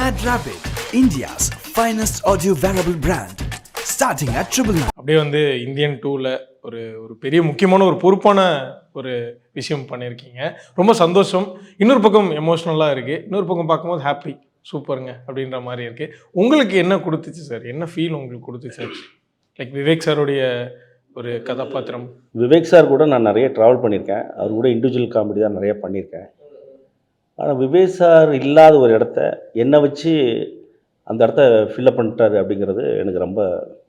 Mad Rabbit, India's finest audio wearable brand, starting at 999. அப்படியே வந்து Indian டூவில் ஒரு ஒரு பெரிய முக்கியமான ஒரு பொறுப்பான ஒரு விஷயம் பண்ணியிருக்கீங்க. ரொம்ப சந்தோஷம். இன்னொரு பக்கம் எமோஷ்னலாக இருக்குது, இன்னொரு பக்கம் பார்க்கும்போது ஹாப்பி, சூப்பருங்க அப்படின்ற மாதிரி இருக்குது. உங்களுக்கு என்ன கொடுத்துச்சு சார்? என்ன ஃபீல் உங்களுக்கு கொடுத்துச்சு? லைக் விவேக் சாருடைய ஒரு கதாபாத்திரம். விவேக் சார் கூட நான் நிறைய ட்ராவல் பண்ணியிருக்கேன். அவர் கூட இண்டிவிஜுவல் காமெடி தான் நிறைய பண்ணியிருக்கேன். ஆனால் விவேக் சார் இல்லாத ஒரு இடத்த என்னை வச்சு அந்த இடத்த ஃபில்லப் பண்ணிட்டாரு அப்படிங்கிறது எனக்கு ரொம்ப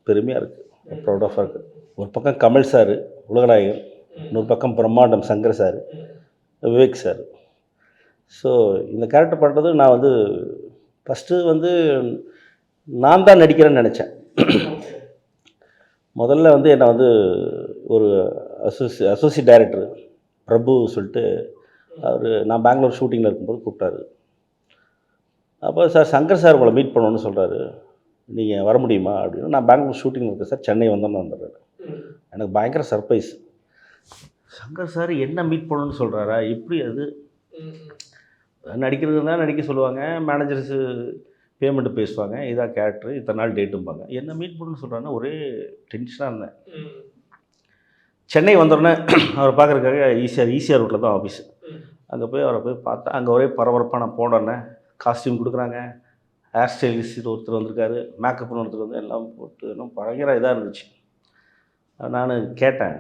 பெருமையாக இருக்குது, ப்ரௌட் ஆஃபாக இருக்குது. ஒரு பக்கம் கமல் சார் உலகநாயகன், இன்னொரு பக்கம் பிரம்மாண்டம் Shankar sir, Vivek sir. So இந்த கேரக்டர் பண்ணுறது நான் வந்து ஃபஸ்ட்டு வந்து நான் தான் நடிக்கிறேன்னு நினச்சேன். முதல்ல வந்து என்னை வந்து ஒரு அசோசியேட் டைரக்டர் பிரபு சொல்லிட்டு அவர், நான் பெங்களூர் ஷூட்டிங்கில் இருக்கும்போது கூப்பிட்டாரு. அப்போ சார் சங்கர் சார் உங்களை மீட் பண்ணணுன்னு சொல்கிறாரு, நீங்கள் வர முடியுமா அப்படின்னு. நான் பெங்களூர் ஷூட்டிங் இருக்கேன் சார், சென்னை வந்தோன்னு வந்துடுறேன். எனக்கு பயங்கர சர்ப்ரைஸ். சங்கர் சார் என்ன மீட் பண்ணணுன்னு சொல்கிறாரா? எப்படி அது நடிக்கிறது தான் நடிக்க சொல்லுவாங்க, மேனேஜர்ஸு பேமெண்ட்டு பேசுவாங்க, இதான் கேரக்டர், இத்தனை நாள் டேட்டும்பாங்க. என்ன மீட் பண்ணணுன்னு சொல்கிறாங்கன்னா ஒரே டென்ஷனாக இருந்தேன். சென்னை வந்தோடனே அவரை பார்க்குறதுக்காக ஈசிஆர் ரூட்டில் தான் ஆஃபீஸ். அங்கே போய் அவரை போய் பார்த்தா அங்கே ஒரே பரபரப்பாக. நான் போனோடனே காஸ்டியூம் கொடுக்குறாங்க, ஹேர் ஸ்டைலிஸ்ட் ஒருத்தர் வந்திருக்காரு, மேக்கப்னு ஒருத்தர் வந்து எல்லாம் போட்டு இன்னும் பயங்கர இதாக இருந்துச்சு. நான் கேட்டேன்,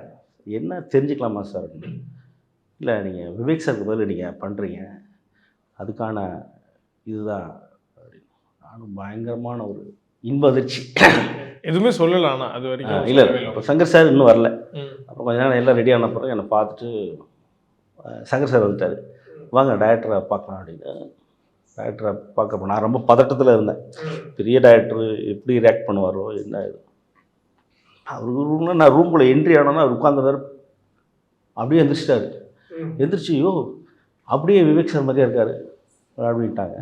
என்ன தெரிஞ்சுக்கலாமா சார் அப்படின்னு. இல்லை, நீங்கள் விவேக் சாருக்கு பதில் நீங்கள் பண்ணுறீங்க, அதுக்கான இதுதான் அப்படின்னு. நானும் பயங்கரமான ஒரு இன்ப அதிர்ச்சி. எதுவுமே சொல்லலாம் ஆனால் அது வரைக்கும் இல்லை. இப்போ சங்கர் சார் இன்னும் வரல. அப்புறம் கொஞ்ச நேரம் எல்லாம் ரெடி ஆன பிறகு என்னை பார்த்துட்டு சங்கர் சார் வந்துட்டார். வாங்க டைரக்டரை பார்க்கலாம் அப்படின்னு. டைரக்டரை பார்க்க நான் ரொம்ப பதட்டத்தில் இருந்தேன். பெரிய டைரக்டர் எப்படி ரியாக்ட் பண்ணுவாரோ என்ன இது. அவர் ரூமில் நான் ரூம்குள்ளே என்ட்ரி ஆனோன்னா அவர் உட்காந்துருந்தார். அப்படியே எந்திரிச்சிட்டாரு. எந்திரிச்சு, ஐயோ அப்படியே விவேக் சார் மாதிரியே இருக்கார் அப்படின்ட்டாங்க.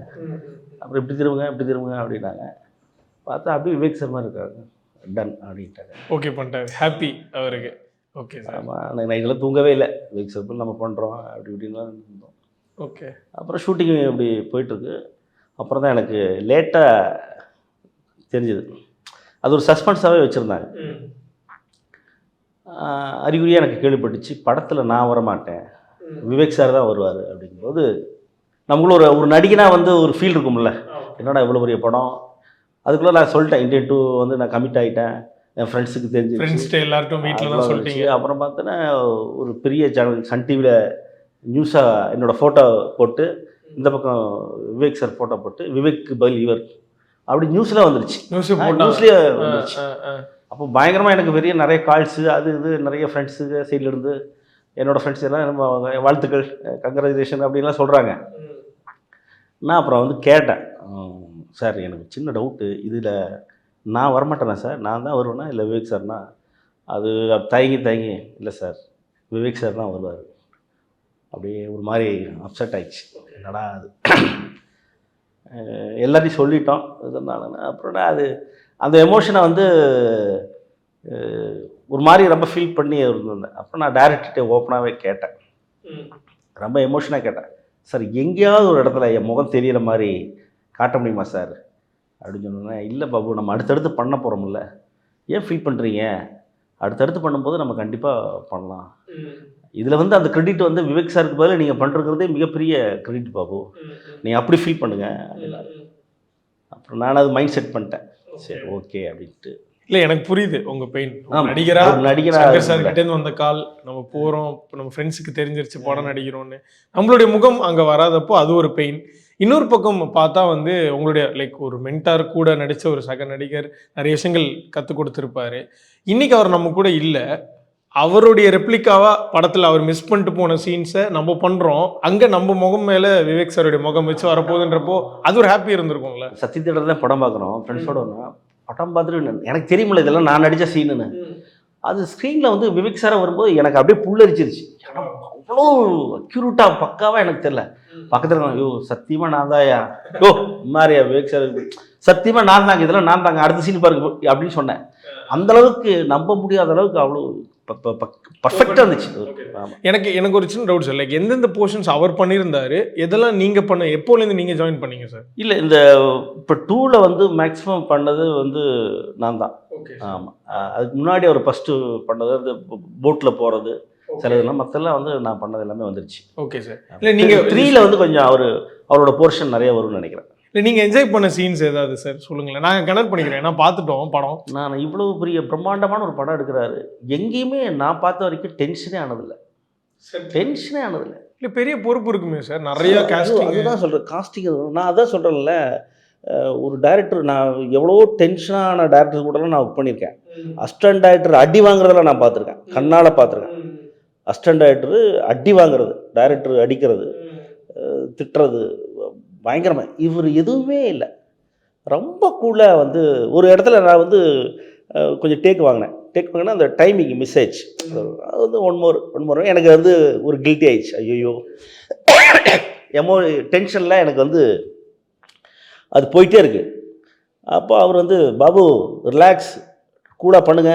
அப்புறம் இப்படி திரும்புங்க அப்படின்னாங்க. பார்த்தா அப்படியே விவேக் சார் மாதிரி இருக்காங்க. டன் அப்படின்ட்டாங்க. ஓகே பண்ணிட்டாரு, ஹாப்பி அவருக்கு. Okay sir. ஆமாம், நான் நைட்டெல்லாம் தூங்கவே இல்லை. விவேக் சார் நம்ம பண்ணுறோம் அப்படி இப்படின்லாம் இருந்தோம். ஓகே. அப்புறம் ஷூட்டிங் இப்படி போயிட்டுருக்கு. அப்புறம் தான் எனக்கு லேட்டாக தெரிஞ்சுது. அது ஒரு சஸ்பென்ஸாகவே வச்சுருந்தாங்க. அறிகுறியாக எனக்கு கேள்விப்பட்டுச்சு, படத்தில் நான் வரமாட்டேன், விவேக் சார் தான் வருவார் அப்படிங்கும்போது நம்மளும் ஒரு நடிகனாக வந்து ஒரு ஃபீல் இருக்கும்ல, என்னடா இவ்வளோ பெரிய படம். அதுக்குள்ளே நான் சொல்லிட்டேன், இந்தியன் 2 வந்து நான் கமிட் ஆகிட்டேன், என் ஃப்ரெண்ட்ஸுக்கு தெரிஞ்சு, ஃப்ரெண்ட்ஸ்ட்டு எல்லார்ட்டும் வீட்டில் தான் சொல்லிட்டீங்க. அப்புறம் பார்த்தோன்னா ஒரு பெரிய சேனல் சன் டிவியில் நியூஸாக என்னோடய ஃபோட்டோ போட்டு, இந்த பக்கம் விவேக் சார் ஃபோட்டோ போட்டு, விவேக்கு பதில் இவர் அப்படி நியூஸில் வந்துருச்சு. நியூஸ்லேயே வந்துருச்சு. அப்போ பயங்கரமாக எனக்கு பெரிய நிறைய கால்ஸு, அது இது நிறைய ஃப்ரெண்ட்ஸுக்கு சைட்லேருந்து என்னோடய ஃப்ரெண்ட்ஸ் எல்லாம் நம்ம வாழ்த்துக்கள், கங்க்ராச்சுலேஷன் அப்படின்லாம் சொல்கிறாங்க. நான் அப்புறம் வந்து கேட்டேன், சார் எனக்கு சின்ன டவுட்டு, இதில் நான் வரமாட்டேனா சார், நான் தான் வருவேனா இல்லை விவேக் சார்னா? அது தயங்கி இல்லை சார் விவேக் சார் தான் வருவார். அப்படியே ஒரு மாதிரி அப்செட் ஆகிடுச்சு. என்னடா அது, எல்லாத்தையும் சொல்லிட்டோம் இதனால. அப்புறம் அது அந்த எமோஷனை வந்து ஒரு மாதிரி ரொம்ப ஃபீல் பண்ணி இருந்தேன். அப்புறம் நான் டைரக்டர்கிட்ட ஓப்பனாகவே கேட்டேன், ரொம்ப எமோஷனாக கேட்டேன், சார் எங்கேயாவது ஒரு இடத்துல என் முகம் தெரிகிற மாதிரி காட்ட முடியுமா சார் அப்படின்னு சொன்னேன். இல்லை பாபு, நம்ம அடுத்தடுத்து பண்ண போகிறோம்ல, ஏன் ஃபீல் பண்ணுறீங்க, அடுத்தடுத்து பண்ணும்போது நம்ம கண்டிப்பாக பண்ணலாம். இதில் வந்து அந்த கிரெடிட் வந்து விவேக் சாருக்கு பதில் நீங்கள் பண்ணுறதுறதே மிகப்பெரிய கிரெடிட் பாபு, நீங்கள் அப்படி ஃபீல் பண்ணுங்கள் அப்படின்னா. அப்புறம் நான் அது மைண்ட் செட் பண்ணிட்டேன், சரி ஓகே அப்படின்ட்டு. இல்லை, எனக்கு புரியுது உங்கள் பெயின். நடிகராக சார் கிட்டேருந்து வந்த கால், நம்ம போகிறோம், இப்போ நம்ம ஃப்ரெண்ட்ஸுக்கு தெரிஞ்சிருச்சு படம் நடிக்கிறோன்னு, நம்மளுடைய முகம் அங்கே வராதப்போ அது ஒரு பெயின். இன்னொரு பக்கம் பார்த்தா வந்து உங்களுடைய லைக் ஒரு மென்டார் கூட நடித்த ஒரு சக நடிகர் நிறைய விஷயங்கள் கற்றுக் கொடுத்துருப்பாரு. இன்றைக்கி அவர் நம்ம கூட இல்லை, அவருடைய ரெப்ளிகாவாக படத்தில் அவர் மிஸ் பண்ணிட்டு போன சீன்ஸை நம்ம பண்ணுறோம். அங்கே நம்ம முகம் மேலே விவேக் சாருடைய முகம் வச்சு வரப்போகுதுன்றப்போ அது ஒரு ஹாப்பி இருந்திருக்கும்ல. சத்ய தேட்டர் தான் படம் பார்க்குறோம் ஃப்ரெண்ட்ஸோட. படம் பார்த்துட்டு எனக்கு தெரியுமில்ல இதெல்லாம் நான் நடித்த சீனுன்னு. அது ஸ்க்ரீனில் வந்து விவேக் சாரை வரும்போது எனக்கு அப்படியே புல்லரிச்சிருச்சு. அவ்வளோ அக்யூரேட்டாக பக்காவாக எனக்கு தெரியல. பக்கத்தில் ஐயோ சத்தியமாக நான் தான்யா, யோ மாதிரியா விவேக் சார் சத்தியமாக நான் தாங்க, இதெல்லாம் நான் தாங்க, அடுத்த சீன் பாருங்க அப்படின்னு சொன்னேன். அந்தளவுக்கு நம்ப முடியாத அளவுக்கு அவ்வளோ பர்ஃபெக்டாக இருந்துச்சு. ஆமாம். எனக்கு ஒரு சின்ன டவுட் சார், லைக் எந்தெந்த போர்ஷன்ஸ் அவர் பண்ணியிருந்தாரு, எதெல்லாம் நீங்கள் எப்போலேருந்து நீங்கள் ஜாயின் பண்ணீங்க சார்? இல்லை, இந்த இப்போ 2ல் வந்து மேக்ஸிமம் பண்ணது வந்து நான் தான். ஆமாம். அதுக்கு முன்னாடி அவர் ஃபஸ்ட்டு பண்ணது அந்த போட்டில் போகிறது சில இதெல்லாம், மற்றெல்லாம் வந்து நான் பண்ணது எல்லாமே வந்துருச்சு. Okay sir. இல்லை நீங்கள் 3ல் வந்து கொஞ்சம் அவரோட போர்ஷன் நிறைய வரும்னு நினைக்கிறேன். இல்லை நீங்கள் என்ஜாய் பண்ண சீன்ஸ் ஏதாவது சார் சொல்லுங்களேன், நாங்கள் கனெக்ட் பண்ணிக்கிறேன். நான் பார்த்துட்டோம் படம். நான் இவ்வளோ பெரிய பிரம்மாண்டமான ஒரு படம் எடுக்கிறாரு, எங்கேயுமே நான் பார்த்த வரைக்கும் டென்ஷனே ஆனதில்லை. இல்லை பெரிய பொறுப்பு இருக்குமே சார், நிறைய காஸ்டிங். அதுதான் சொல்கிறேன், காஸ்டிங். நான் அதான் சொல்கிறேன்ல, ஒரு டைரக்டர், நான் எவ்வளோ டென்ஷனான டேரக்டர் கூடலாம் நான் ஒர்க் பண்ணியிருக்கேன். அசிஸ்டன்ட் டைரக்டர் அடி வாங்குறதெல்லாம் நான் பார்த்துருக்கேன், கண்ணால் பார்த்துருக்கேன். அசிஸ்டன்ட் டைரக்டர் அடி வாங்குறது, டைரக்டர் அடிக்கிறது, திட்டுறது பயங்கரமாக. இவர் எதுவுமே இல்லை, ரொம்ப கூலாக வந்து ஒரு இடத்துல நான் வந்து கொஞ்சம் டேக் வாங்கினேன். அந்த டைமிங் மிஸ் ஆயிடுச்சு. அது வந்து ஒன் மோர் எனக்கு வந்து ஒரு கில்ட்டி ஆயிடுச்சு. ஐயோ, டென்ஷனில் எனக்கு வந்து அது போயிட்டே இருக்குது. அப்போ அவர் வந்து பாபு ரிலாக்ஸ், கூலாக பண்ணுங்க,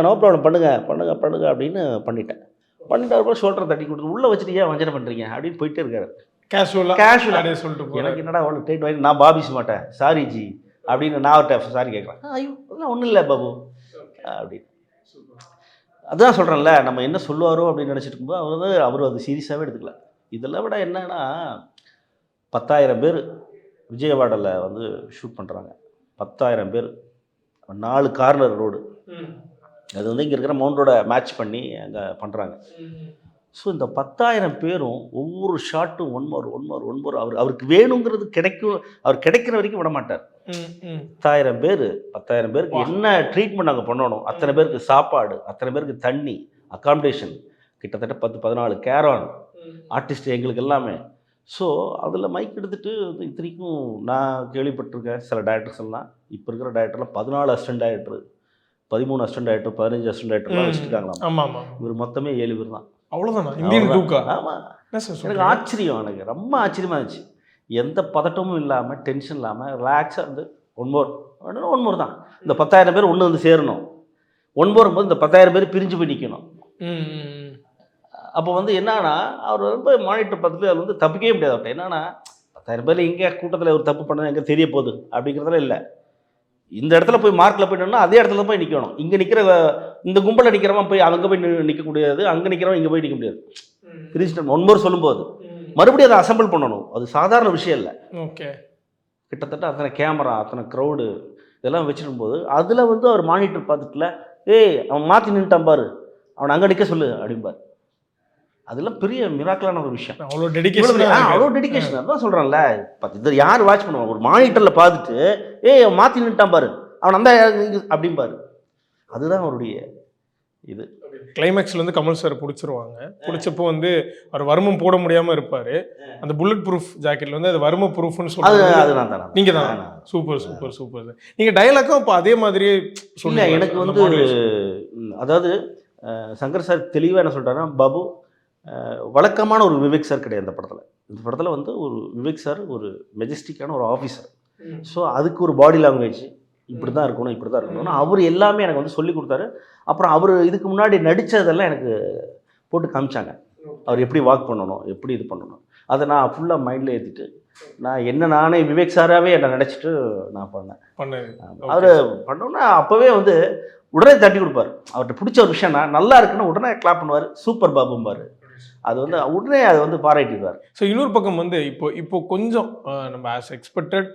நோ ப்ராப்ளம், பண்ணுங்க அப்படின்னு பண்ணிட்டேன். அப்புறம் ஷோல்டரை தட்டி கொடுத்து உள்ளே வச்சுட்டு ஏன் வஞ்சனை பண்ணுறீங்க அப்படின்னு போயிட்டே இருக்காரு. கேஷுவலாக சொல்லிட்டு எனக்கு என்னடா அவ்வளோ டைட் வாங்கி நான் பாபிஸ் மாட்டேன், சாரி ஜி அப்படின்னு நான் அவர்கிட்ட சாரி கேட்குறேன். ஐயோ அதெல்லாம் ஒன்றும் இல்லை பாபு அப்படின்னு. அதுதான் சொல்கிறேன்ல, நம்ம என்ன சொல்லுவாரோ அப்படின்னு நினச்சிட்டு இருக்கும்போது அவர் அது சீரியஸாகவே எடுத்துக்கல. இதெல்லாம் விட என்னன்னா, 10,000 பேர் விஜயவாடாவில் வந்து ஷூட் பண்ணுறாங்க. 10,000 பேர், 4 கார்னர் ரோடு. அது வந்து இங்கே இருக்கிற மவுண்ட் ரோட மேட்ச் பண்ணி அங்கே பண்ணுறாங்க. ஸோ இந்த 10,000 பேரும் ஒவ்வொரு ஷாட்டும் ஒன் மோர் அவருக்கு வேணுங்கிறது அவர் கிடைக்கிற வரைக்கும் விட மாட்டார். 10,000 பேருக்கு என்ன ட்ரீட்மெண்ட் அங்கே பண்ணணும், அத்தனை பேருக்கு சாப்பாடு, அத்தனை பேருக்கு தண்ணி, அகாமடேஷன், கிட்டத்தட்ட 10-14 கேரான் ஆர்டிஸ்ட் எங்களுக்கு எல்லாமே. ஸோ அதில் மைக் எடுத்துகிட்டு இத்தனைக்கும் நான் கேள்விப்பட்டிருக்கேன் சில டைரக்டர்ஸ் எல்லாம், இப்போ இருக்கிற டைரக்டர்லாம் 14 assistant director, 13 assistant director, 15 assistant டைரக்டர்லாம் வச்சுருக்காங்களாம். இவர் மொத்தமே 7 பேர் தான். அவ்வளோதானா? இந்தியன் டூக்கா? ஆமாம். எனக்கு ஆச்சரியம், எனக்கு ரொம்ப ஆச்சரியமாக இருந்துச்சு. எந்த பதட்டமும் இல்லாமல், டென்ஷன் இல்லாமல், ரிலாக்ஸாக இருந்து ஒன் மோர் தான். இந்த 10,000 பேர் ஒன்று வந்து சேரணும். ஒன் மோர் போது இந்த 10,000 பேர் பிரிஞ்சு போய் நிற்கணும். அப்போ வந்து என்னன்னா, அவர் ரொம்ப மானிட்டர் பார்த்துட்டு அது வந்து தப்பிக்கவே முடியாது. அவர்கிட்ட என்னன்னா, 10,000 பேர் எங்கே கூட்டத்தில் ஒரு தப்பு பண்ண எங்கே தெரிய போகுது அப்படிங்கிறதுல இல்லை. இந்த இடத்துல போய் மார்க்கில் போயிட்டோம்னா அதே இடத்துல போய் நிற்கணும். இங்கே நிற்கிற இந்த கும்பலில் நிற்கிறவன் போய் அங்கே போய் நிற்க முடியாது, அங்கே நிற்கிறவன் இங்கே போய் நிற்க முடியாது. பிரிச்சுட்டு ஒன் மோர் சொல்லும்போது மறுபடியும் அதை அசம்பிள் பண்ணணும். அது சாதாரண விஷயம் இல்லை. ஓகே. கிட்டத்தட்ட அத்தனை கேமரா, அத்தனை க்ரௌடு இதெல்லாம் வச்சுருக்கும்போது அதில் வந்து அவர் மானிட்டர் பார்த்துட்டுல, அவன் மாற்றி நின்றுட்டான் பாரு, அவனை அங்கே நிற்க சொல்லு அப்படிம்பார். அதெல்லாம் பெரிய மிராக்கலான ஒரு விஷயம். அவ்வளோ டெடிகேஷன். அதான் சொல்கிறேன்ல, இது யார் வாட்ச் பண்ணுவாங்க? ஒரு மானிட்டரில் பார்த்துட்டு அவன் மாற்றி நின்றுட்டான் பாரு, அவன் அந்த அப்படிம்பாரு. அதுதான் அவருடைய இது. கிளைமேக்ஸில் வந்து கமல் சார் பிடிச்சிருவாங்க. பிடிச்சப்போ வந்து அவர் வருமம் போட முடியாமல் இருப்பார். அந்த புல்லட் ப்ரூஃப் ஜாக்கெட்டில் வந்து அது வரும ப்ரூஃப்னு சொல்லுவாங்க. நீங்கள் தான். Super sir. நீங்கள் டைலாக்கும் இப்போ அதே மாதிரியே சொல்ல. எனக்கு வந்து அதாவது சங்கர் சார் தெளிவாக என்ன சொல்கிறாருன்னா, பாபு வழக்கமான ஒரு விவேக் சார் கிடையாது இந்த படத்தில் வந்து ஒரு விவேக் சார் ஒரு மெஜஸ்டிக்கான ஒரு ஆஃபீஸர். ஸோ அதுக்கு ஒரு பாடி லாங்குவேஜ் இப்படி தான் இருக்கணும்னு அவர் எல்லாமே எனக்கு வந்து சொல்லி கொடுத்தாரு. அப்புறம் அவர் இதுக்கு முன்னாடி நடித்ததெல்லாம் எனக்கு போட்டு காமிச்சாங்க. அவர் எப்படி வாக் பண்ணணும், எப்படி இது பண்ணணும், அதை நான் ஃபுல்லாக மைண்டில் ஏற்றிட்டு நானே விவேக் சாராகவே என்னை நினச்சிட்டு நான் பண்ணேன். அவர் பண்ணோன்னா அப்போவே வந்து உடனே தட்டி கொடுப்பார். அவர்கிட்ட பிடிச்ச ஒரு விஷயம்னா நல்லா இருக்குன்னா உடனே கிளாப் பண்ணுவார், சூப்பர் பாபும்பார். அது வந்து உடனே அதை வந்து பாராட்டிடுவார். ஸோ இன்னொரு பக்கம் வந்து இப்போ கொஞ்சம் நம்ம ஆஸ் எக்ஸ்பெக்டட்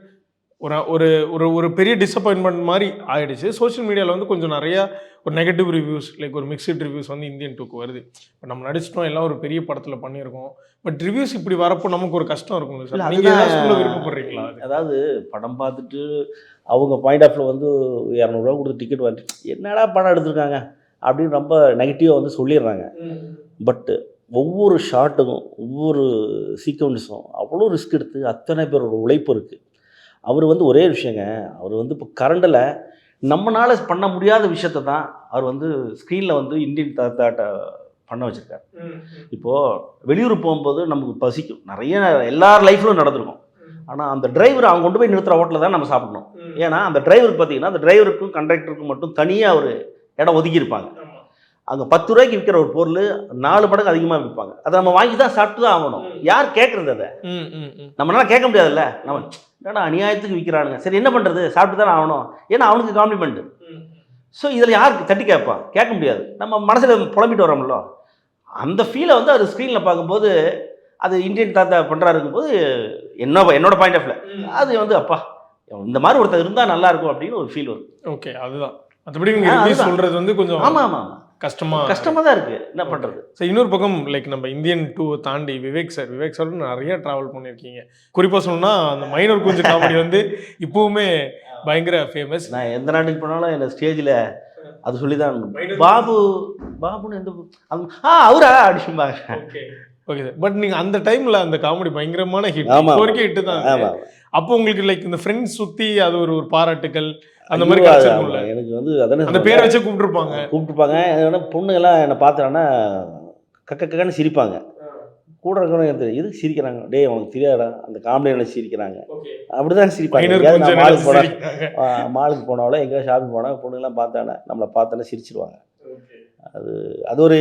ஒரு ஒரு ஒரு பெரிய டிசப்பாயின்மெண்ட் மாதிரி ஆகிடுச்சு. சோஷியல் மீடியாவில் வந்து கொஞ்சம் நிறையா ஒரு நெகட்டிவ் ரிவ்யூஸ், லைக் ஒரு மிக்சட் ரிவ்யூஸ் வந்து இந்தியன் டூக்கு வருது. இப்போ நம்ம நடிச்சிட்டோம், எல்லாம் ஒரு பெரிய படத்தில் பண்ணியிருக்கோம், பட் ரிவ்யூஸ் இப்படி வரப்போ நமக்கு ஒரு கஷ்டம் இருக்கும்ல சார். நீங்கள் ஏதாவது சொல்ல விருப்பப்படுறீங்களா? அதாவது படம் பார்த்துட்டு அவங்க பாயிண்ட் ஆஃப் வந்து 200 ரூபா கொடுத்து டிக்கெட் வாங்கிட்டு என்னடா படம் எடுத்திருக்காங்க அப்படின்னு ரொம்ப நெகட்டிவாக வந்து சொல்லிடுறாங்க. பட்டு ஒவ்வொரு ஷாட்டுக்கும் ஒவ்வொரு சீக்வன்ஸும் அவ்வளோ ரிஸ்க் எடுத்து அத்தனை பேரோட உழைப்பு இருக்குது. அவர் வந்து ஒரே விஷயங்க, அவர் வந்து இப்போ கரண்டில் நம்மளால் பண்ண முடியாத விஷயத்தை தான் அவர் வந்து ஸ்க்ரீனில் வந்து இந்தியன் தாத்தா பண்ண வச்சுருக்காரு. இப்போது வெளியூர் போகும்போது நமக்கு பசிக்கும், நிறைய எல்லார் லைஃப்லும் நடந்திருக்கும். ஆனால் அந்த டிரைவர் அவங்க கொண்டு போய் நிறுத்துகிற ஹோட்டலில் தான் நம்ம சாப்பிடணும். ஏன்னா அந்த டிரைவருக்கு பார்த்தீங்கன்னா அந்த டிரைவருக்கும் கண்டக்டருக்கும் மட்டும் தனியாக ஒரு இடம் ஒதுக்கியிருப்பாங்க. அங்கே 10 ரூபாய்க்கு விற்கிற ஒரு பொருள் 4 மடங்கு அதிகமாக விற்பாங்க. அதை நம்ம வாங்கி தான் சாப்பிட்டு தான் ஆகணும். யார் கேட்குறது? அதை நம்மளால கேட்க முடியாதுல்ல. நம்ம என்னடா அநியாயத்துக்கு விற்கிறானுங்க, சரி என்ன பண்ணுறது, சாப்பிட்டு தானே ஆகணும், ஏன்னா அவனுக்கு காம்ப்ளிமெண்ட்டு. ஸோ இதில் யாருக்கு தட்டி கேட்பான்? கேட்க முடியாது. நம்ம மனசில் புலம்பிட்டு வரோம்ல, அந்த ஃபீலை வந்து அவர் ஸ்க்ரீனில் பார்க்கும்போது அது இந்தியன் தாத்தா பண்ணுறாருக்கும் போது என்னோட பாயிண்ட் ஆஃப் வியூ அது வந்து அப்பா இந்த மாதிரி ஒருத்தர் இருந்தால் நல்லா இருக்கும் அப்படின்னு ஒரு ஃபீல் வரும். ஓகே, அதுதான். மற்றபடி நீங்கள் சொல்கிறது வந்து கொஞ்சம் ஆமாம் கஷ்டமாக தான் இருக்குது, என்ன பண்ணுறது. ஸோ இன்னொரு பக்கம் லைக் நம்ம இந்தியன் 2 தாண்டி விவேக் சார் நிறைய ட்ராவல் பண்ணியிருக்கீங்க. குறிப்பாக சொல்லணும்னா அந்த மைனர் குஞ்சு காமெடி வந்து இப்போவுமே பயங்கர ஃபேமஸ். நான் எந்த நாட்டுக்கு போனாலும் என்ன ஸ்டேஜில் அது சொல்லி தான் பாபுன்னு எந்த அவரா அப்படிம்பாங்க. Okay sir. பட் நீங்கள் அந்த டைமில் அந்த காமெடி பயங்கரமான ஹிட், கோரிக்கை ஹிட்டு தான். அப்போ உங்களுக்கு லைக் இந்த ஃப்ரெண்ட்ஸ் சுற்றி அது ஒரு பாராட்டுகள் அந்த மாதிரி எனக்கு வந்து அதானே அந்த பேரை வச்சு கூப்பிட்டுருப்பாங்க. பொண்ணுங்கெல்லாம் என்னை பார்த்தாங்கன்னா கக்கன்னு சிரிப்பாங்க. கூட இருக்கிறவங்க எனக்கு தெரியும் எதுக்கு சிரிக்கிறாங்க, டே உனக்கு தெரியாதா அந்த காமெடியில் சிரிக்கிறாங்க, அப்படிதான் சிரிப்பாங்க. மாலுக்கு போனாலும் எங்கேயாவது ஷாப்பிங் போனால் பொண்ணுங்கெல்லாம் பார்த்தானே நம்மளை பார்த்தானே சிரிச்சிருவாங்க. அது ஒரு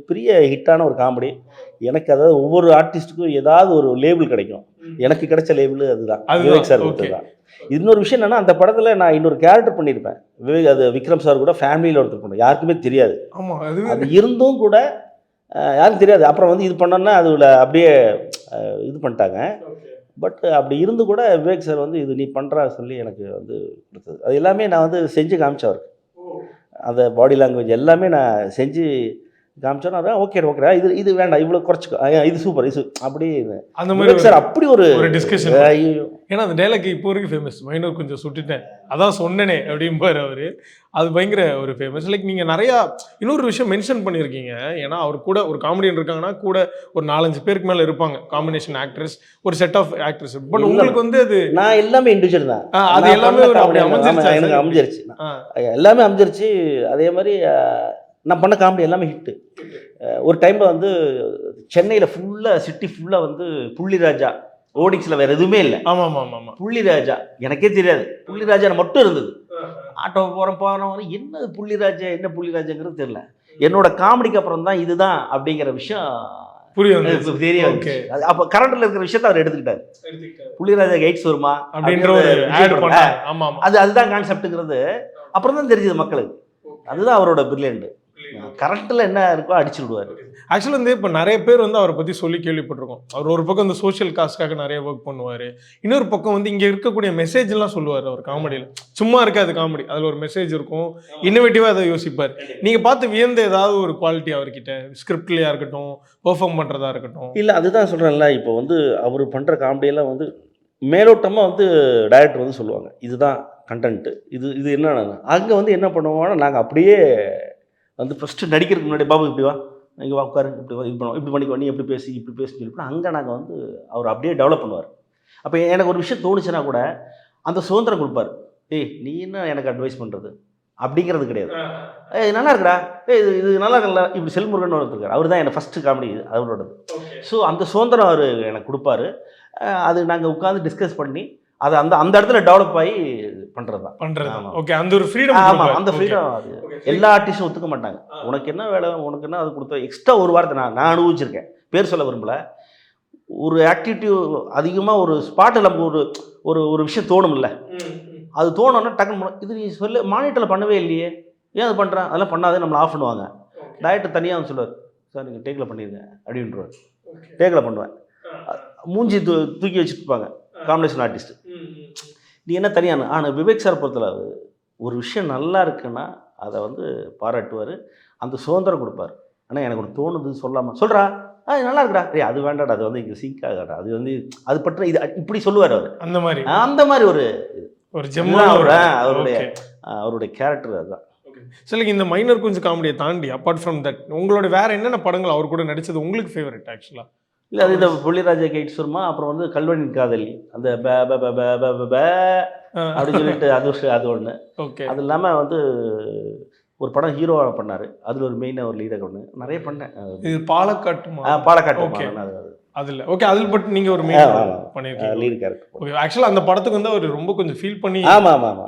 பெரிய ஹிட்டான ஒரு காமெடி. எனக்கு அதாவது ஒவ்வொரு ஆர்டிஸ்ட்டுக்கும் ஏதாவது ஒரு லேபிள் கிடைக்கும். எனக்கு கிடைச்ச லேபிள் அதுதான், விவேக் சார் தான். இன்னொரு விஷயம் என்னன்னா, அந்த படத்தில் நான் இன்னொரு கேரக்டர் பண்ணியிருப்பேன். அது விக்ரம் சார் கூட ஃபேமிலியில் ஒருத்தர் பண்ணேன், யாருக்குமே தெரியாது. அது இருந்தும் கூட யாருக்கும் தெரியாது. அப்புறம் வந்து இது பண்ணோன்னா அதில் அப்படியே இது பண்ணிட்டாங்க. பட் அப்படி இருந்து கூட விவேக் சார் வந்து இது நீ பண்ணுறா சொல்லி எனக்கு வந்து கொடுத்தது. அது எல்லாமே நான் வந்து செஞ்சு காமிச்சவருக்கு. அந்த பாடி லாங்குவேஜ் எல்லாமே நான் செஞ்சு காமிச்சோன்னா ஓகேடா இது வேண்டாம், இவ்வளோ குறைச்சிக்கோ, இது சூப்பர், இது அப்படி அந்த மாதிரி சார் அப்படி ஒரு டிஸ்கஷன். ஏன்னா அந்த டைலாக் இப்போ வரைக்கும் ஃபேமஸ், மைனர் கொஞ்சம் சுட்டுட்டேன் அதான் சொன்னனே அப்படிம்பாரு அவரு. அது பயங்கர ஒரு ஃபேமஸ். லைக் நீங்கள் நிறையா இன்னொரு விஷயம் மென்ஷன் பண்ணியிருக்கீங்க. ஏன்னா அவர் கூட ஒரு காமெடியன் இருக்காங்கன்னா கூட ஒரு 4-5 பேருக்கு மேலே இருப்பாங்க, காம்பினேஷன் ஆக்ட்ரஸ், ஒரு செட் ஆஃப் ஆக்ட்ரஸ். பட் உங்களுக்கு வந்து அது நான் எல்லாமே இண்டிவிஜுவல் தான், அது எல்லாமே எனக்கு அமைஞ்சிருச்சு, எல்லாமே அமைஞ்சிருச்சு. அதே மாதிரி நான் பண்ண காமெடி எல்லாமே ஹிட்டு. ஒரு டைமில் வந்து சென்னையில் ஃபுல்லாக சிட்டி ஃபுல்லாக வந்து புள்ளிராஜா ஓடிக்ஸில் வேறு எதுவுமே இல்லை. ஆமாம் புள்ளிராஜா எனக்கே தெரியாது, புள்ளிராஜா மட்டும் இருந்தது. ஆட்டோ போகிறோம் என்னது புள்ளிராஜா, என்ன புள்ளிராஜாங்கிறது தெரியல. என்னோட காமெடிக்கு அப்புறம் தான் இதுதான் அப்படிங்கிற விஷயம் தெரிய வந்துச்சு. அப்போ கரண்டில் இருக்கிற விஷயத்த அவர் எடுத்துக்கிட்டாரு. புள்ளிராஜா எய்ட்ஸ் வருமா அப்படின்ற அதுதான் கான்செப்டுங்கிறது அப்புறம் தான் தெரிஞ்சது மக்களுக்கு. அதுதான் அவரோட பிரில்லியன்ட். கரெக்டில் என்ன இருக்கோ அடிச்சு விடுவார். ஆக்சுவலாக வந்து இப்போ நிறைய பேர் வந்து அவரை பற்றி சொல்லி கேள்விப்பட்டிருக்கோம். அவர் ஒரு பக்கம் இந்த சோஷியல் காஸ்க்காக நிறைய ஒர்க் பண்ணுவார், இன்னொரு பக்கம் வந்து இங்கே இருக்கக்கூடிய மெசேஜ்லாம் சொல்லுவார். அவர் காமெடியில் சும்மா இருக்காது காமெடி, அதில் ஒரு மெசேஜ் இருக்கும், இன்னோவேட்டிவாக அதை யோசிப்பார். நீங்கள் பார்த்து வியந்த ஏதாவது ஒரு குவாலிட்டி அவர்கிட்ட, ஸ்கிரிப்ட்லையாக இருக்கட்டும், பெர்ஃபார்ம் பண்ணுறதா இருக்கட்டும்? இல்லை, அதுதான் சொல்கிறேன்ல, இப்போ வந்து அவர் பண்ணுற காமெடியெல்லாம் வந்து மேலோட்டமாக வந்து டைரக்டர் வந்து சொல்லுவாங்க இதுதான் கண்டென்ட்டு, இது என்னன்னா அங்கே வந்து என்ன பண்ணுவோம்னா நாங்கள் அப்படியே வந்து ஃபஸ்ட்டு நடிக்கிறதுக்கு முன்னாடி பாபு இப்படி வா, இங்கே வா உட்காரு, இப்படி வா, இது பண்ணுவோம், இப்படி பண்ணிக்கோ, நீ எப்படி பேசி சொல்லிவிட்டு அங்கே நாங்கள் வந்து அவர் அப்படியே டெவலப் பண்ணுவார். அப்போ எனக்கு ஒரு விஷயம் தோணுச்சுன்னா கூட அந்த சுதந்திரம் கொடுப்பார். ஏய் நீ என்ன எனக்கு அட்வைஸ் பண்ணுறது அப்படிங்கிறது கிடையாது. நல்லா இருக்குடா, இது நல்லா இருக்கல, இப்படி செல்முருகன் ஒருத்தருக்கார், அவர் தான் எனக்கு ஃபஸ்ட்டு காமெடி அவரோடது. ஸோ அந்த சுதந்திரம் அவர் எனக்கு கொடுப்பாரு. அது நாங்கள் உட்காந்து டிஸ்கஸ் பண்ணி அது அந்த இடத்துல டெவலப் ஆகி பண்ணுறது தான். ஓகே, அந்த ஒரு ஃப்ரீடம். ஆமாம், அந்த ஃப்ரீடம் அது எல்லா ஆர்டிஸ்டும் ஒத்துக்க மாட்டாங்க. உனக்கு என்ன வேலை, உனக்கு என்ன அது கொடுத்த எக்ஸ்ட்ரா ஒரு வாரத்தை நான் அனுபவிச்சிருக்கேன், பேர் சொல்ல விரும்பல. ஒரு ஆக்டிவிட்டி அதிகமாக ஒரு ஸ்பாட்டில் நமக்கு ஒரு விஷயம் தோணும்ல, அது தோணுன்னா டக்குன்னு இது நீ சொல்ல மானிட்டரில் பண்ணவே இல்லையே, ஏன் அது பண்ணுறேன், அதெல்லாம் பண்ணாதே நம்மளை ஆஃப் பண்ணுவாங்க. டைரக்டர் தனியாக வந்து சொல்லுவார், சார் நீங்கள் டேக்கில் பண்ணிடுங்க அப்படின்றார். டேக்கில் பண்ணுவேன், மூஞ்சி தூக்கி வச்சுருப்பாங்க காம்பினேஷன் ஆர்டிஸ்ட்டு, நீ என்ன தனியான. ஆனால் விவேக் சார் பொறுத்தளவு ஒரு விஷயம் நல்லா இருக்குன்னா அதை வந்து பாராட்டுவார், அந்த சுதந்திரம் கொடுப்பார். ஆனால் எனக்கு ஒரு தோணுது சொல்லாமல் சொல்கிறா, நல்லா இருக்குடா, அது வேண்டாடா, அது வந்து இங்கே சிங்க் ஆகாடா, அது வந்து அது பற்றி இது இப்படி சொல்லுவார் அவர். அந்த மாதிரி ஒரு ஜெம்மா அவருடைய கேரக்டர் அதுதான். சரி, இந்த மைனர் குஞ்சு காமெடியை தாண்டி அப்பார்ட் ஃப்ரம் தட் உங்களோட வேற என்னென்ன படங்கள் அவர் கூட நடிச்சது உங்களுக்கு ஃபேவரட் ஆக்சுவலாக? இல்லை, அது இந்த புள்ளிராஜா எய்ட்ஸ் வருமா, அப்புறம் வந்து கல்வனின் காதலி, அந்த அப்படின்னு சொல்லிட்டு அது ஒன்று. ஓகே, அது இல்லாமல் வந்து ஒரு படம் ஹீரோவாக பண்ணார், அதில் ஒரு மெயினாக ஒரு லீடாக ஒன்று நிறைய பண்ணேன். இது பாலக்காட்டு அதில். ஓகே, அதில் பட் நீங்கள் ஒரு மெயின் பண்ணியிருக்கீங்க, லீட் கேரக்டர். ஓகே, ஆக்சுவலாக அந்த படத்துக்கு வந்து அவர் ரொம்ப கொஞ்சம் ஃபீல் பண்ணி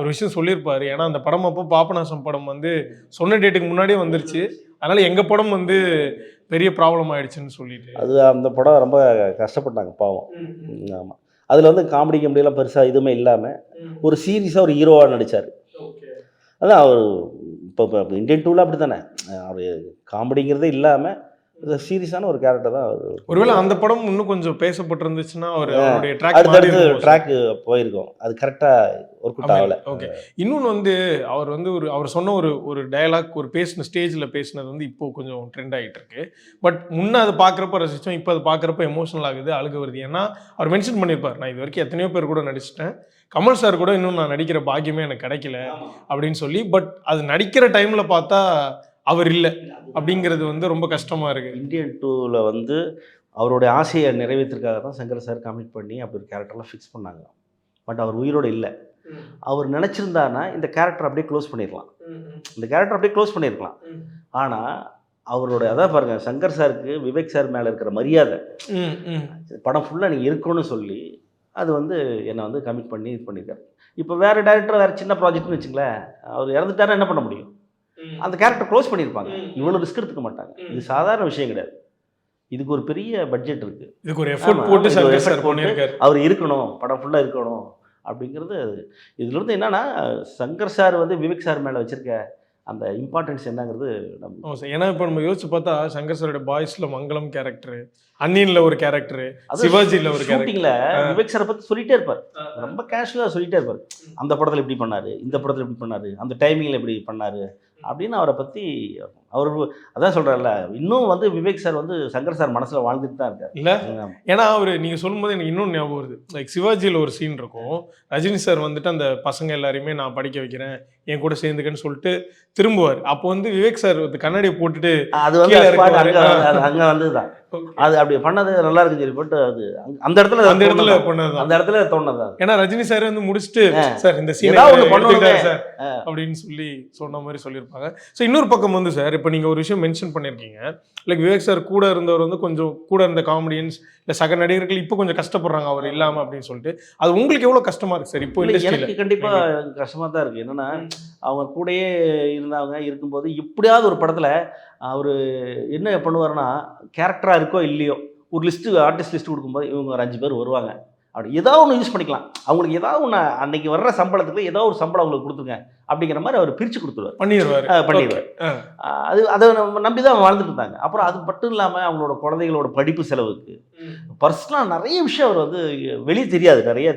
ஒரு விஷயம் சொல்லியிருப்பாரு. ஏன்னா அந்த படம் அப்போ பாபநாசம் படம் வந்து சொன்ன டேட்டுக்கு முன்னாடியே வந்துருச்சு, அதனால எங்க படம் வந்து பெரிய ப்ராப்ளம் ஆயிடுச்சுன்னு சொல்லிட்டு. அது அந்த படம் ரொம்ப கஷ்டப்பட்டாங்க பாவம். ஆமாம். அதில் வந்து காமெடி கம்பெடியெல்லாம் பெருசாக எதுவுமே இல்லாமல் ஒரு சீரியஸாக ஒரு ஹீரோவாக நடித்தார். அதான் அவர் இப்போ இந்தியன் டூவில் அப்படி தானே, அவர் காமெடிங்கிறதே இல்லாமல் சீரியஸான ஒரு கேரக்டர் தான். ஒருவேளை அந்த படம் இன்னும் கொஞ்சம் பேசப்பட்டிருந்துச்சுன்னா அவருடைய அடுத்தடுத்து ட்ராக்கு போயிருக்கோம். அது கரெக்டாக ஒர்க் அவுட் ஆகலை. ஓகே. இன்னொன்று வந்து அவர் சொன்ன ஒரு டயலாக், ஒரு பேசின ஸ்டேஜில் பேசினது வந்து இப்போ கொஞ்சம் ட்ரெண்ட் ஆகிட்டு இருக்கு. பட் முன்னே அதை பார்க்குறப்ப ரசித்தோம், இப்போ அதை பார்க்குறப்ப எமோஷனல் ஆகுது, அழுக வருது. ஏன்னா அவர் மென்ஷன் பண்ணியிருப்பார், நான் இது வரைக்கும் எத்தனையோ பேர் கூட நடிச்சிட்டேன், கமல் சார் கூட இன்னும் நான் நடிக்கிற பாக்கியமே எனக்கு கிடைக்கல அப்படின்னு சொல்லி. பட் அது நடிக்கிற டைமில் பார்த்தா அவர் இல்லை அப்படிங்கிறது வந்து ரொம்ப கஷ்டமாக இருக்குது. இந்தியன் டூவில் வந்து அவருடைய ஆசையை நிறைவேற்றிருக்காக தான் சங்கர் சார் கமிட் பண்ணி அப்படி ஒரு கேரக்டர்லாம் ஃபிக்ஸ் பண்ணாங்க. பட் அவர் உயிரோடு இல்லை. அவர் நினச்சிருந்தானா இந்த கேரக்டர் அப்படியே க்ளோஸ் பண்ணியிருக்கலாம். ஆனால் அவரோட அதான் பாருங்கள், சங்கர் சாருக்கு விவேக் சார் மேலே இருக்கிற மரியாதை, படம் ஃபுல்லாக நீங்கள் இருக்கணும்னு சொல்லி அது வந்து என்னை வந்து கமிட் பண்ணி இது பண்ணியிருக்காரு. இப்போ வேறு டேரக்டர் வேறு சின்ன ப்ராஜெக்ட்னு வச்சுங்களேன், அவர் இறந்துட்டாரா என்ன பண்ண முடியும்? அந்த கேரக்டர் க்ளோஸ் பண்ணியிருப்பாங்க. இவ்வளோ ரிஸ்க் எடுத்துக்க மாட்டாங்க. இது சாதாரண விஷயம் கிடையாது. இதுக்கு ஒரு பெரிய பட்ஜெட் இருக்குது. இதுக்கு ஒரு எஃபர்ட் போட்டு சங்கர் சார் பண்ணியிருக்காரு. அவர் இருக்கணும், படம் ஃபுல்லாக இருக்கணும் அப்படிங்கிறது. இதுலேருந்து என்னன்னா, சங்கர் சார் வந்து விவேக் சார் மேலே வச்சுருக்க அந்த இம்பார்ட்டன்ஸ் என்னங்கிறது நம்ம. ஏன்னா இப்போ நம்ம யோசிச்சு பார்த்தா சங்கர் சாரோட பாய்ஸ்ல மங்களம் கேரக்டர், அன்னியன்ல ஒரு கேரக்டர், சிவாஜியில் ஒரு கேரக்டர், விவேக் சாரை பற்றி சொல்லிட்டே இருப்பார். ரொம்ப கேஷுவலாக சொல்லிட்டே இருப்பார். அந்த படத்தில் இப்படி பண்ணார், இந்த படத்தில் இப்படி பண்ணார், அந்த டைமிங்கில் இப்படி பண்ணார் அப்படின்னு அவரை பற்றி அவர் அதான் சொல்கிறார்ல. இன்னும் வந்து விவேக் சார் வந்து சங்கர் சார் மனசில் வாழ்ந்துட்டு தான் இருக்கார். இல்லை ஏன்னா அவர் நீங்கள் சொல்லும்போது எனக்கு இன்னொன்று ஞாபகம் வருது. லைக் சிவாஜியில் ஒரு சீன் இருக்கும், ரஜினி சார் வந்துட்டு அந்த பசங்க எல்லாரையுமே நான் படிக்க வைக்கிறேன், என் கூட சேர்ந்துக்கன்னு சொல்லிட்டு திரும்புவார். அப்போ வந்து விவேக் சார் கண்ணாடியை போட்டுட்டு அது வந்து அங்கே வந்து தான் அது அப்படி பண்ணது நல்லா இருக்குன்னு சொல்லி போட்டு அது அந்த இடத்துல பண்ணது, அந்த இடத்துல தோணுது. ஏன்னா ரஜினி சார் வந்து முடிச்சுட்டு சார் இந்த சீன் சார் அப்படின்னு சொல்லி சொன்ன மாதிரி சொல்லியிருப்பாங்க. ஸோ இன்னொரு பக்கம் வந்து சார் இப்போ நீங்கள் ஒரு விஷயம் மென்ஷன் பண்ணியிருக்கீங்க, லைக் விவேக் சார் கூட இருந்தவர் வந்து கொஞ்சம் கூட இருந்த காமெடியன்ஸ் இல்லை சக நடிகர்கள் இப்போ கொஞ்சம் கஷ்டப்படுறாங்க அவர் இல்லாமல் அப்படின்னு சொல்லிட்டு. அது உங்களுக்கு எவ்வளோ கஷ்டமாக இருக்குது சார்? இப்போ எனக்கு கண்டிப்பாக கஷ்டமாக தான் இருக்குது. என்னென்னா அவங்க கூடயே இருந்தாங்க, இருக்கும்போது எப்படியாவது ஒரு படத்தில் அவர் என்ன பண்ணுவார்னா, கேரக்டராக இருக்கோ இல்லையோ ஒரு லிஸ்ட்டு ஆர்டிஸ்ட் லிஸ்ட்டு கொடுக்கும்போது இவங்க ஒரு 5 பேர் வருவாங்க, அப்படி ஏதாவது ஒன்று யூஸ் பண்ணிக்கலாம், அவங்களுக்கு ஏதாவது ஒன்று அன்னைக்கு வர்ற சம்பளத்துக்கு ஏதாவது ஒரு சம்பளம் அவங்களுக்கு கொடுத்துங்க அப்படிங்கிற மாதிரி அவர் பிரித்து கொடுத்துருவார், பண்ணிடுவார். அதை நம்பி தான் வாழ்ந்துட்டு இருந்தாங்க. அப்புறம் அது மட்டும் இல்லாமல் அவங்களோட குழந்தைகளோட படிப்பு செலவுக்கு பர்சனலாக நிறைய விஷயம் அவர் வந்து வெளியே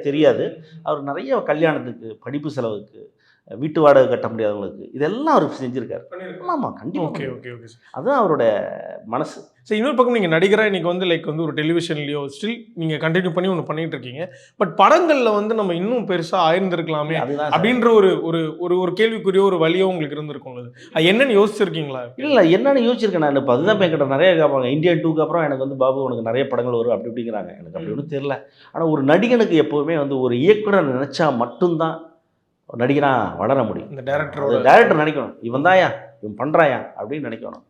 தெரியாது. அவர் நிறைய கல்யாணத்துக்கு, படிப்பு செலவுக்கு, வீட்டு வாடகை கட்ட முடியாதவங்களுக்கு இதெல்லாம் அவர் செஞ்சுருக்காரு. ஆமாம் கண்டிப்பாக. ஓகே அதுதான் அவரோட மனசு. சரி, இன்னொரு பக்கம் நீங்கள் நடிகராக இன்றைக்கி வந்து லைக் வந்து ஒரு டெலிவிஷன்லையோ ஸ்டில் நீங்கள் கண்டினியூ பண்ணி ஒன்று பண்ணிகிட்டு இருக்கீங்க. பட் படங்களில் வந்து நம்ம இன்னும் பெருசாக ஆயிருந்திருக்கலாமே அப்படின்ற ஒரு கேள்விக்குரிய ஒரு வழியோ உங்களுக்கு இருந்திருக்கும். அது என்னென்னு யோசிச்சிருக்கீங்களா? இல்லை என்னென்னு யோசிச்சிருக்கேன் நான். இப்போ அதுதான் இப்போ என்கிட்ட நிறைய கேட்பாங்க, இந்தியன் 2க்கு அப்புறம் எனக்கு வந்து பாபு உனக்கு நிறைய படங்கள் வரும் அப்படி இப்படிங்கிறாங்க. எனக்கு அப்படி ஒன்றும் தெரியல. ஆனால் ஒரு நடிகனுக்கு எப்போவுமே வந்து ஒரு இயக்குனர் நினச்சா மட்டும்தான் நடிகனா வளர முடியும். இந்த டேரக்டர் நினைக்கணும், இவன் தாயா இவன் பண்ணுறாயா அப்படின்னு நினைக்கணும்.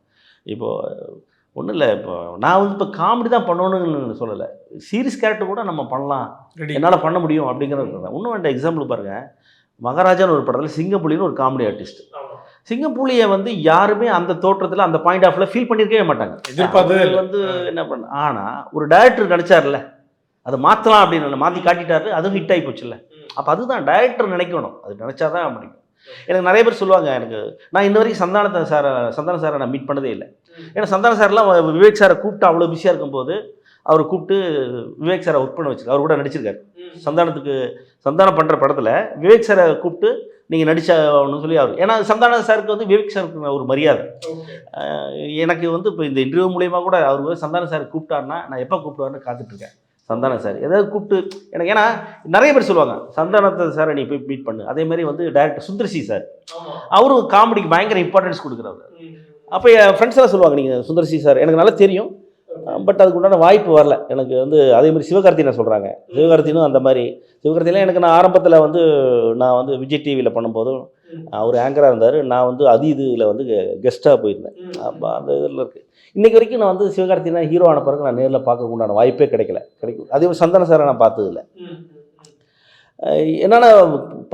இப்போது ஒன்றும் இல்லை, இப்போ நான் வந்து இப்போ காமெடி தான் பண்ணணும்னு சொல்லலை, சீரியஸ் கேரக்டர் கூட நம்ம பண்ணலாம், என்னால் பண்ண முடியும் அப்படிங்கிறது தான். இன்னும் வேண்ட எக்ஸாம்பிள் பாருங்கள், மகாராஜான்னு ஒரு படத்தில் சிங்கப்புலின்னு ஒரு காமெடி ஆர்டிஸ்ட். சிங்கப்புலியை வந்து யாருமே அந்த தோற்றத்தில் அந்த பாயிண்ட் ஆஃப்ல ஃபீல் பண்ணியிருக்கவே மாட்டாங்க, எதிர்பார்த்து வந்து என்ன பண்ண. ஆனால் ஒரு டேரக்டர் நினச்சார்ல அதை மாற்றலாம் அப்படின்னு மாற்றி காட்டிட்டாரு, அதுவும் ஹிட் ஆகி போச்சுல்ல. அப்போ அதுதான் டைரக்டர் நினைக்கணும், அது நினச்சாதான் முடியும். எனக்கு நிறைய பேர் சொல்லுவாங்க, எனக்கு நான் இன்ன வரைக்கும் சந்தான சாரை நான் மீட் பண்ணதே இல்லை. ஏன்னா சந்தான சார்லாம் விவேக் சாரை கூப்பிட்டு அவ்வளோ பிஸியாக இருக்கும்போது அவரை கூப்பிட்டு விவேக் சாரை ஒர்க் பண்ண வச்சுருக்காரு, அவர் கூட நடிச்சிருக்காரு. சந்தானம் பண்ணுற படத்தில் விவேக் சாரை கூப்பிட்டு நீங்கள் நடிச்சாகணும்னு சொல்லி அவர், ஏன்னா சந்தான சாருக்கு வந்து விவேக் சாருக்கு ஒரு மரியாதை. எனக்கு வந்து இப்போ இந்த இன்டர்வியூ மூலியமாக கூட அவர் சந்தான சாரை கூப்பிட்டாருன்னா நான் எப்போ கூப்பிடுவாருன்னு காத்துட்ருக்கேன். சந்தான சார் ஏதாவது கூப்பிட்டு எனக்கு, ஏன்னா நிறைய பேர் சொல்லுவாங்க சந்தானத்தை சாரை நீ போய் மீட் பண்ணு. அதே மாதிரி வந்து டைரக்டர் சுந்தர்சி சார், அவரும் காமெடிக்கு பயங்கர இம்பார்ட்டன்ஸ் கொடுக்குறவர். அப்போ என் ஃப்ரெண்ட்ஸ் எல்லாம் சொல்லுவாங்க, நீங்கள் சுந்தர்சி சார் எனக்கு நல்லா தெரியும், பட் அதுக்கு உண்டான வாய்ப்பு வரல எனக்கு வந்து. அதே மாதிரி சிவகார்த்திகேயன் சொல்கிறாங்க, சிவகார்த்திகேயனும் அந்த மாதிரி. சிவகார்த்திகேயன் எனக்கு நான் ஆரம்பத்தில் வந்து நான் வந்து விஜய் டிவியில் பண்ணும்போதும் அவர் ஆங்கராக இருந்தார், நான் வந்து இதில் வந்து கெஸ்ட்டாக போயிருந்தேன். அப்போ அந்த இதில் இருக்குது. இன்றைக்கி வரைக்கும் நான் வந்து சிவகார்த்திகேயன் ஹீரோ ஆன பிறகு நான் நேரில் பார்க்க உண்டான வாய்ப்பே கிடைக்கும். அதே மாதிரி சந்தான சாரை நான் பார்த்ததில்லை. என்னென்னா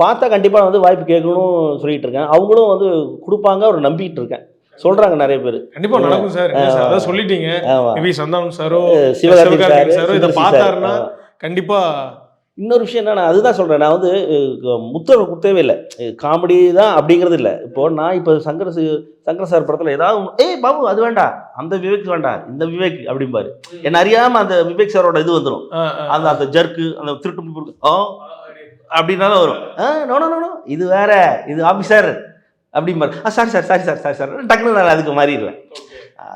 பார்த்தா கண்டிப்பாக வந்து வாய்ப்பு கேட்கணும்னு சொல்லிகிட்டு இருக்கேன், அவங்களும் வந்து கொடுப்பாங்க ஒரு நம்பிக்கிட்டு இருக்கேன். சொல்றாங்க நிறைய பேர். கண்டிப்பா நடக்கும் சார். அதான் சொல்லிட்டீங்க. ஆமா. Maybe Santhanam sorrow Sivakarthikeyan sorrow இதை பார்த்தாருன்னா கண்டிப்பா. இன்னொரு விஷயம் என்ன, நான் அதுதான் சொல்கிறேன். நான் வந்து முத்தரை குத்தவே இல்லை, காமெடி தான் அப்படிங்கிறது இல்லை. இப்போது நான் இப்போ சங்கர் சார் படத்தில் ஏதாவது பாபு அது வேண்டாம், அந்த விவேக் வேண்டாம், இந்த விவேக் அப்படிம்பாரு. என்ன அறியாமல் அந்த விவேக் சாரோட இது வந்துடும், அந்த ஜர்க்கு, அந்த திருட்டு அப்படின்னாலும் வரும். நோ நோ நோ இது வேற, இது ஆஃபீஸர் அப்படிம்பாரு. Sorry sir sorry sir sorry sir டக்குனு நான் அதுக்கு மாறிடுவேன்.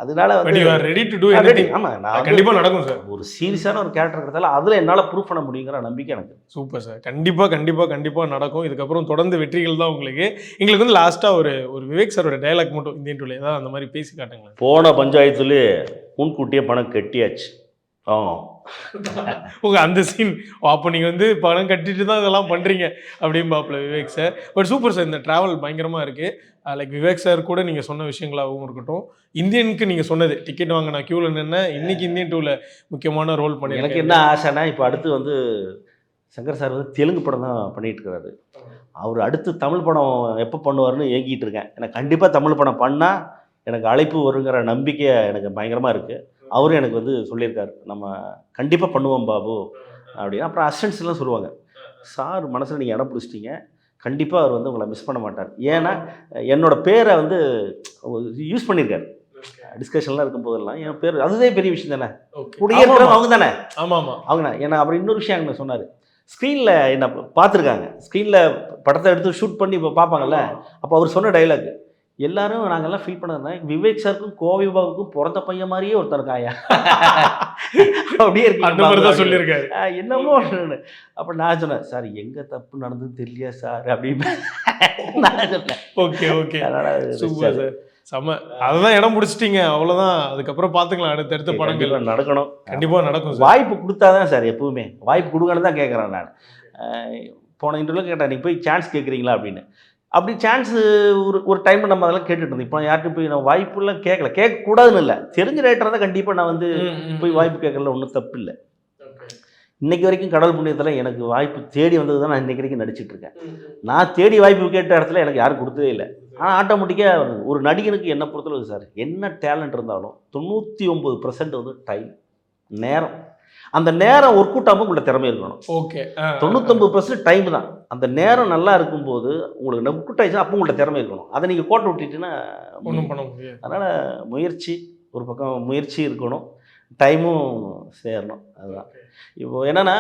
அதனால வந்து ஆமா, நான் கண்டிப்பா நடக்கும் சார். ஒரு சீரியஸான ஒரு கேரக்டர் இருக்கிறதால அதுல என்னால ப்ரூவ் பண்ண முடியுங்கிற நம்பிக்கை எனக்கு. Super sir. கண்டிப்பா கண்டிப்பா கண்டிப்பா நடக்கும். இதுக்கப்புறம் தொடர்ந்து வெற்றிகள் தான் உங்களுக்கு. எங்களுக்கு வந்து லாஸ்டா ஒரு விவேக் சாரோட டயலாக் மட்டும் இந்தியன் டூல ஏதாவது அந்த மாதிரி பேசி காட்டுங்க. போன பஞ்சாயத்துல முன்கூட்டியே பணம் கட்டியாச்சு. உங்க அந்த சீன் அப்போ நீங்க வந்து பணம் கட்டிட்டு தான் இதெல்லாம் பண்றீங்க அப்படிம்பாப்ல Vivek sir. But super sir. இந்த டிராவல் பயங்கரமா இருக்கு. லைக் விவேக் சார் கூட நீங்க சொன்ன விஷயங்களாகவும் இருக்கட்டும், இந்தியனுக்கு நீங்க சொன்னது டிக்கெட் வாங்க நான் கியூல நின்று இன்னைக்கு இந்தியன் டூல முக்கியமான ரோல் பண்ணி. எனக்கு என்ன ஆசைன்னா, இப்போ அடுத்து வந்து சங்கர் சார் வந்து தெலுங்கு படம் தான் பண்ணிட்டு இருக்காரு. அவர் அடுத்து தமிழ் படம் எப்போ பண்ணுவார்னு ஏங்கிட்டு இருக்கேன். எனக்கு கண்டிப்பாக தமிழ் படம் பண்ணால் எனக்கு அழைப்பு வருங்கிற நம்பிக்கை எனக்கு பயங்கரமாக இருக்குது. அவரும் எனக்கு வந்து சொல்லியிருக்காரு, நம்ம கண்டிப்பாக பண்ணுவோம் பாபு அப்படின்னு. அப்புறம் அசிஸ்டன்ஸ்லாம் சொல்லுவாங்க, சார் மனசில் நீங்கள் இடம் பிடிச்சிட்டிங்க, கண்டிப்பாக அவர் வந்து உங்களை மிஸ் பண்ண மாட்டார். ஏன்னா என்னோடய பேரை வந்து யூஸ் பண்ணியிருக்காரு டிஸ்கஷன்லாம் இருக்கும்போதெல்லாம். என் பேர் அதுவே பெரிய விஷயம் தானே, குடியேற்கிறவங்க அவங்க தானே. ஆமாம் ஆமாம் அவங்க. ஏன்னா அப்புறம் இன்னொரு விஷயம் அங்கே சொன்னார், ஸ்க்ரீனில் என்ன பார்த்துருக்காங்க, ஸ்க்ரீனில் படத்தை எடுத்து ஷூட் பண்ணி இப்போ பார்ப்பாங்கல்ல, அப்போ அவர் சொன்ன டைலாக் எல்லாரும் நாங்கள்லாம் ஃபீல் பண்ணதுனா விவேக் சாருக்கும் கோவை பாபுக்கும் பிறந்த பையன் மாதிரியே ஒருத்தர் இருக்காயா அப்படியே இருக்கு சொல்லியிருக்காரு. என்னமோ அப்போ நான் சொன்னேன், சார் எங்கே தப்பு நடந்தது தெரியலையா சார் அப்படின்னு நான் சொன்னேன். Okay okay super sir. செம்ம. அதுதான் இடம் முடிச்சிட்டீங்க, அவ்வளோதான். அதுக்கப்புறம் பார்த்துக்கலாம் அடுத்தடுத்த படங்கள் நடக்கணும். கண்டிப்பாா நடக்கும். வாய்ப்பு கொடுத்தாதான் சார், எப்பவுமே வாய்ப்பு கொடுங்கன்னு தான் கேட்குறேன். நான் போன இன்டர்வியூல கேட்டேன், நீங்கள் போய் சான்ஸ் கேட்குறீங்களா அப்படின்னு. அப்படி சான்ஸு ஒரு டைமில் நம்ம அதெல்லாம் கேட்டுட்டு இருந்தோம். இப்போ யார்கிட்டும் போய் நான் வாய்ப்புலாம் கேட்கல, கேட்கக்கூடாதுன்னு இல்லை, தெரிஞ்ச ரைட்டராக தான் கண்டிப்பாக நான் வந்து போய் வாய்ப்பு கேட்கல, ஒன்றும் தப்பு இல்லை. இன்றைக்கி வரைக்கும் கடவுள் புண்ணியத்தில் எனக்கு வாய்ப்பு தேடி வந்தது தான் நான் இன்றைக்கி வரைக்கும் நடிச்சிட்டு இருக்கேன். நான் தேடி வாய்ப்பு கேட்ட இடத்துல எனக்கு யாரும் கொடுத்ததே இல்லை. ஆனால் ஆட்டோமேட்டிக்காக ஒரு நடிகனுக்கு என்ன பொறுத்தளவு சார், என்ன டேலண்ட் இருந்தாலும் 99% வந்து டைம், நேரம். அந்த நேரம் ஒர்க் அவுட் ஆகாமல் உங்களோட திறமை இருக்கணும். ஓகே. 99% டைம் தான். அந்த நேரம் நல்லா இருக்கும்போது உங்களுக்கு ஒர்க் அவுட் ஆயிடுச்சுன்னா அப்போ உங்கள்ட்ட திறமை இருக்கணும். அதை நீங்கள் கோட்டை விட்டுட்டீங்கன்னா ஒன்றும் பண்ண முடியாது. அதனால் முயற்சி, ஒரு பக்கம் முயற்சி இருக்கணும், டைமும் சேரணும். அதுதான். இப்போது என்னென்னா,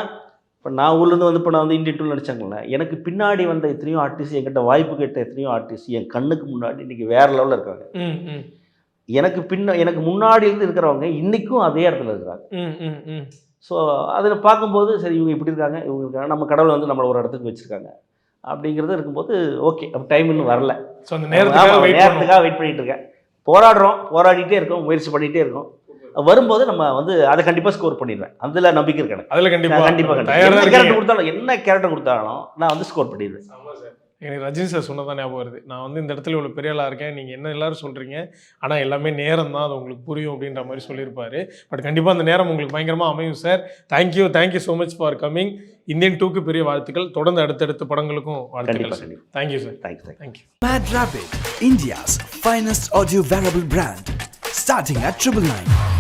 இப்போ நான் ஊர்லேருந்து வந்து இப்போ நான் வந்து இந்தியன் டூவில் நடித்தாங்களே, எனக்கு பின்னாடி வந்த எத்தனையோ ஆர்டிஸ்ட், என்கிட்ட வாய்ப்பு கேட்ட எத்தனையோ ஆர்டிஸ்ட் என் கண்ணுக்கு முன்னாடி இன்றைக்கி வேறு லெவலில் இருக்காங்க. எனக்கு முன்னாடி இருந்து இருக்கிறவங்க இன்றைக்கும் அதே இடத்துல இருக்கிறாங்க. ஸோ அதில் பார்க்கும்போது சரி இவங்க இப்படி இருக்காங்க, இவங்க இருக்காங்க, நம்ம கடவுளை வந்து நம்மளை ஒரு இடத்துக்கு வச்சுருக்காங்க அப்படிங்கிறது இருக்கும்போது ஓகே. அப்போ டைம் இன்னும் வரல. ஸோ அந்த நேரத்துக்காக வெயிட் பண்ணிகிட்டு இருக்கேன். போராடிட்டே இருக்கோம், முயற்சி பண்ணிகிட்டே இருக்கோம். வரும்போது நம்ம வந்து அதை கண்டிப்பாக ஸ்கோர் பண்ணிடுவேன். அதில் நம்பிக்கை இருக்கு எனக்கு. அதில் கண்டிப்பாக கேரக்டர் கொடுத்தாலும், என்ன கேரக்டர் கொடுத்தாலும் நான் வந்து ஸ்கோர் பண்ணிடுவேன். எனக்கு ரஜினி சார் சொன்னதான் ஞாபகம் வருது. நான் வந்து இந்த இடத்துல இவ்வளோ பெரிய ஆளாக இருக்கேன், நீங்கள் என்ன எல்லாரும் சொல்கிறீங்க, ஆனால் எல்லாமே நேரம் தான், அது உங்களுக்கு புரியும் அப்படின்ற மாதிரி சொல்லியிருப்பாரு. பட் கண்டிப்பாக அந்த நேரம் உங்களுக்கு பயங்கரமாக அமையும் sir. Thank you so much for coming. Indian டூக்கு பெரிய வாழ்த்துக்கள். தொடர்ந்து அடுத்தடுத்த படங்களுக்கும் வாழ்த்துக்கள். Thank you sir. Thank you. Mad Rabbit, India's finest audio wearable brand, starting at 999.